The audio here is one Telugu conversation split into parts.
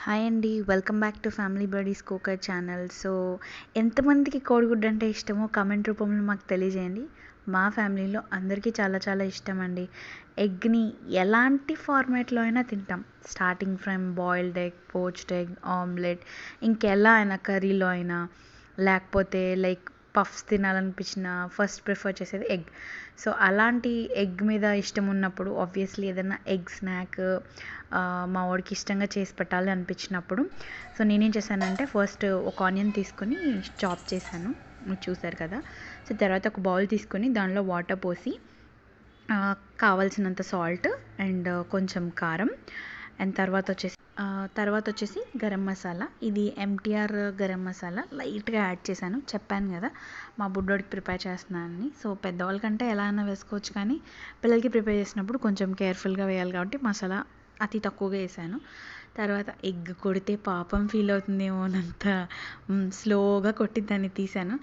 హాయ్ అండి, welcome back to family buddies cooker channel. So ఎంతమందికి కోడిగుడ్డు అంటే ఇష్టమో కామెంట్ రూపంలో మాకు తెలియజేయండి. మా ఫ్యామిలీలో అందరికీ చాలా చాలా ఇష్టం అండి. ఎగ్ని ఎలాంటి ఫార్మాట్లో అయినా తింటాం. Starting from boiled egg, poached egg, omelette, ఇంకెలా అయినా కర్రీలో అయినా, లేకపోతే లైక్ పఫ్స్ తినాలనిపించిన ఫస్ట్ ప్రిఫర్ చేసేది ఎగ్. సో అలాంటి ఎగ్ మీద ఇష్టం ఉన్నప్పుడు ఆబ్వియస్లీ ఏదైనా ఎగ్ స్నాక్ మా వాడికి ఇష్టంగా చేసి పెట్టాలి అనిపించినప్పుడు సో నేనేం చేశానంటే ఫస్ట్ ఒక ఆనియన్ తీసుకొని చాప్ చేశాను, మీరు చూసారు కదా. సో తర్వాత ఒక బౌల్ తీసుకొని దానిలో వాటర్ పోసి కావాల్సినంత సాల్ట్ అండ్ కొంచెం కారం అండ్ తర్వాత వచ్చేసి గరం మసాలా. ఇది ఎంటీఆర్ గరం మసాలా లైట్గా యాడ్ చేశాను. చెప్పాను కదా మా బుడ్డోడికి ప్రిపేర్ చేస్తున్నానని. సో పెద్దవాళ్ళకంటే ఎలా అయినా వేసుకోవచ్చు, కానీ పిల్లలకి ప్రిపేర్ చేసినప్పుడు కొంచెం కేర్ఫుల్గా వేయాలి కాబట్టి మసాలా అతి తక్కువగా వేసాను. తర్వాత ఎగ్ కొడితే పాపం ఫీల్ అవుతుందేమోనంత స్లోగా కొట్టి దాన్ని తీసాను.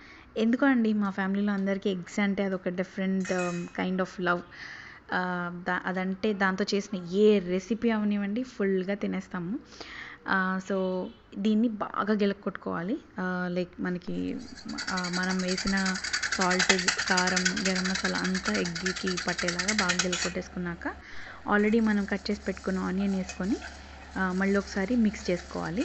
ఎందుకో అండి మా ఫ్యామిలీలో అందరికీ ఎగ్స్ అంటే అదొక డిఫరెంట్ కైండ్ ఆఫ్ లవ్. అదంటే దాంతో చేసిన ఏ రెసిపీ అవనివ్వండి ఫుల్గా తినేస్తాము. సో దీన్ని బాగా కొట్టుకోవాలి. లైక్ మనకి మనం వేసిన సాల్ట్, కారం, గరం మసాలా అంతా ఎగ్కి పట్టేలాగా బాగా కొట్టేసుకున్నాక ఆల్రెడీ మనం కట్ చేసి పెట్టుకున్న ఆనియన్ వేసుకొని మళ్ళీ ఒకసారి మిక్స్ చేసుకోవాలి.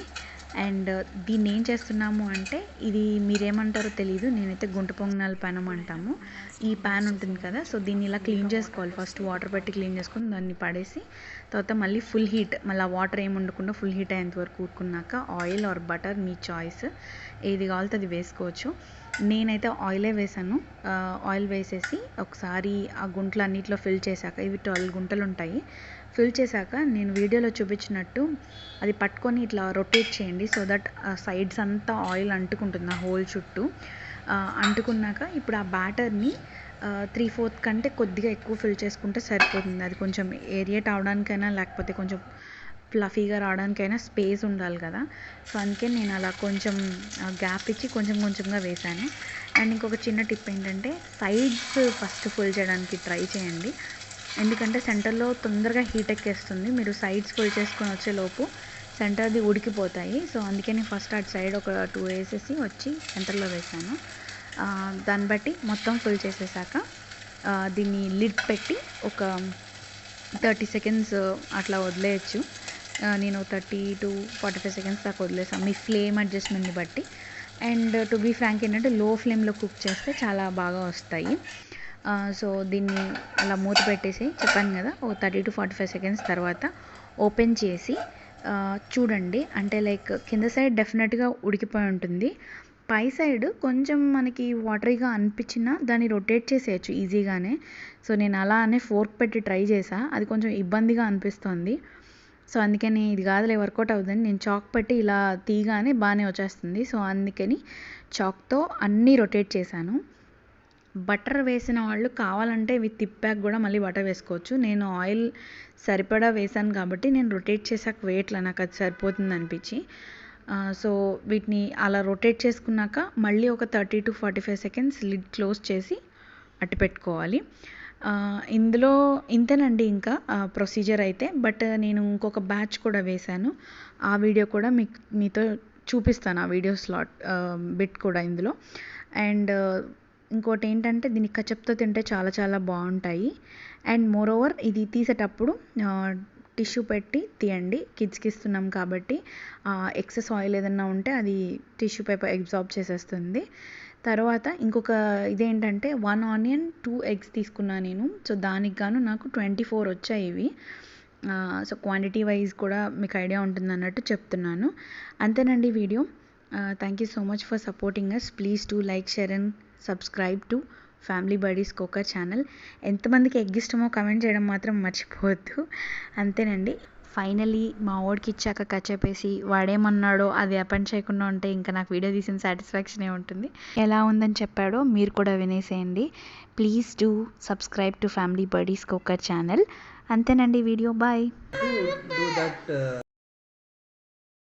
అండ్ దీన్ని ఏం చేస్తున్నాము అంటే, ఇది మీరేమంటారో తెలియదు, నేనైతే గుంట పొంగనాల ప్యానం అంటాము. ఈ ప్యాన్ ఉంటుంది కదా, సో దీన్ని ఇలా క్లీన్ చేసుకోవాలి. ఫస్ట్ వాటర్ పెట్టి క్లీన్ చేసుకొని దాన్ని పడేసి తర్వాత మళ్ళీ ఫుల్ హీట్, మళ్ళీ వాటర్ ఏమి ఉండకుండా ఫుల్ హీట్ అయ్యేంత వరకు ఊరుకున్నాక ఆయిల్ ఆర్ బటర్ మీ చాయిస్, ఏది కావాలితే అది వేసుకోవచ్చు. నేనైతే ఆయిలే వేసాను. ఆయిల్ వేసేసి ఒకసారి ఆ గుంటలు అన్నిటిలో ఫిల్ చేశాక, ఇవి 12 గుంటలు ఉంటాయి, ఫిల్ చేశాక నేను వీడియోలో చూపించినట్టు అది పట్టుకొని ఇట్లా రొటేట్ చేయండి. సో దట్ సైడ్స్ అంతా ఆయిల్ అంటుకుంటుంది ఆ హోల్ చుట్టూ. అంటుకున్నాక ఇప్పుడు ఆ బ్యాటర్ని 3/4 కంటే కొద్దిగా ఎక్కువ ఫిల్ చేసుకుంటే సరిపోతుంది. అది కొంచెం ఏరియేట్ అవడానికైనా లేకపోతే కొంచెం ఫ్లఫీగా రావడానికైనా స్పేస్ ఉండాలి కదా. సో అందుకే నేను అలా కొంచెం గ్యాప్ ఇచ్చి కొంచెం కొంచెంగా వేసాను. అండ్ ఇంకొక చిన్న టిప్ ఏంటంటే, సైడ్స్ ఫస్ట్ ఫుల్ చేయడానికి ట్రై చేయండి. ఎందుకంటే సెంటర్లో తొందరగా హీట్ ఎక్కేస్తుంది. మీరు సైడ్స్ ఫుల్ చేసుకొని వచ్చేలోపు సెంటర్ది ఉడికిపోతాయి. సో అందుకే నేను ఫస్ట్ అటు సైడ్ ఒక 2 వేసేసి వచ్చి సెంటర్లో వేసాను. దాన్ని బట్టి మొత్తం ఫుల్ చేసేసాక దీన్ని లిడ్ పెట్టి ఒక 30 సెకండ్స్ అట్లా వదిలేయచ్చు. నేను 30 to 45 సెకండ్స్ దాకా వదిలేసాను, మీ ఫ్లేమ్ అడ్జస్ట్మెంట్ని బట్టి. అండ్ టు బీ ఫ్రాంక్ ఏంటంటే లో ఫ్లేమ్లో కుక్ చేస్తే చాలా బాగా వస్తాయి. సో దీన్ని అలా మూత పెట్టేసి చెప్పాను కదా, ఓ 30 to 45 సెకండ్స్ తర్వాత ఓపెన్ చేసి చూడండి. అంటే లైక్ కింద సైడ్ డెఫినెట్గా ఉడికిపోయి ఉంటుంది, పై సైడ్ కొంచెం మనకి వాటరీగా అనిపించినా దాన్ని రొటేట్ చేసేయచ్చు ఈజీగానే. సో నేను అలా అనే ఫోర్క్ పెట్టి ట్రై చేసా, అది కొంచెం ఇబ్బందిగా అనిపిస్తుంది. సో అందుకని ఇది కాదులే వర్కౌట్ అవుతుంది, నేను చాక్ పెట్టి ఇలా తీయగానే బాగానే వచ్చేస్తుంది. సో అందుకని చాక్తో అన్నీ రొటేట్ చేశాను. బటర్ వేసిన వాళ్ళు కావాలంటే ఇవి తిప్పాక కూడా మళ్ళీ బటర్ వేసుకోవచ్చు. నేను ఆయిల్ సరిపడా వేసాను కాబట్టి నేను రొటేట్ చేసాక వేయట్లా, నాకు అది సరిపోతుంది అనిపించి. సో వీటిని అలా రొటేట్ చేసుకున్నాక మళ్ళీ ఒక 30 to 45 సెకండ్స్ లిడ్ క్లోజ్ చేసి అట్టు పెట్టుకోవాలి. ఇందులో ఇంతేనండి ఇంకా ప్రొసీజర్ అయితే. బట్ నేను ఇంకొక బ్యాచ్ కూడా వేశాను, ఆ వీడియో కూడా మీతో చూపిస్తాను, ఆ వీడియో స్లాట్ బిట్ కూడా ఇందులో. అండ్ ఇంకోటి ఏంటంటే, దీన్ని కచప్తో తింటే చాలా చాలా బాగుంటాయి. అండ్ మోర్ ఓవర్ ఇది తీసేటప్పుడు టిష్యూ పెట్టి తీయండి, కిడ్స్కి ఇస్తున్నాం కాబట్టి ఎక్సెస్ ఆయిల్ ఏదన్నా ఉంటే అది టిష్యూ పేపర్ అబ్జార్బ్ చేసేస్తుంది. తర్వాత ఇంకొక ఇదేంటంటే, 1 ఆనియన్ 2 ఎగ్స్ తీసుకున్నాను నేను. సో దానికి గాను నాకు 24 వచ్చాయి ఇవి. సో క్వాంటిటీ వైజ్ కూడా మీకు ఐడియా ఉంటుంది అన్నట్టు చెప్తున్నాను. అంతేనండి video. Thank you so much for supporting us. Please do like, share and subscribe to family buddies cooker channel. ఎంతమందికి ఎగ్ ఇష్టమో కమెంట్ చేయడం మాత్రం మర్చిపోవద్దు. అంతేనండి. ఫైనలీ మా వాడికి ఇచ్చాక కచ్చేపేసి వాడేమన్నాడో అది అపెండ్ చేయకుండా ఉంటే ఇంకా నాకు వీడియో తీసిన సాటిస్ఫాక్షనే ఉంటుంది. ఎలా ఉందని చెప్పాడో మీరు కూడా వినేసేయండి. Please do subscribe to family buddies cooker channel. అంతేనండి వీడియో. బాయ్.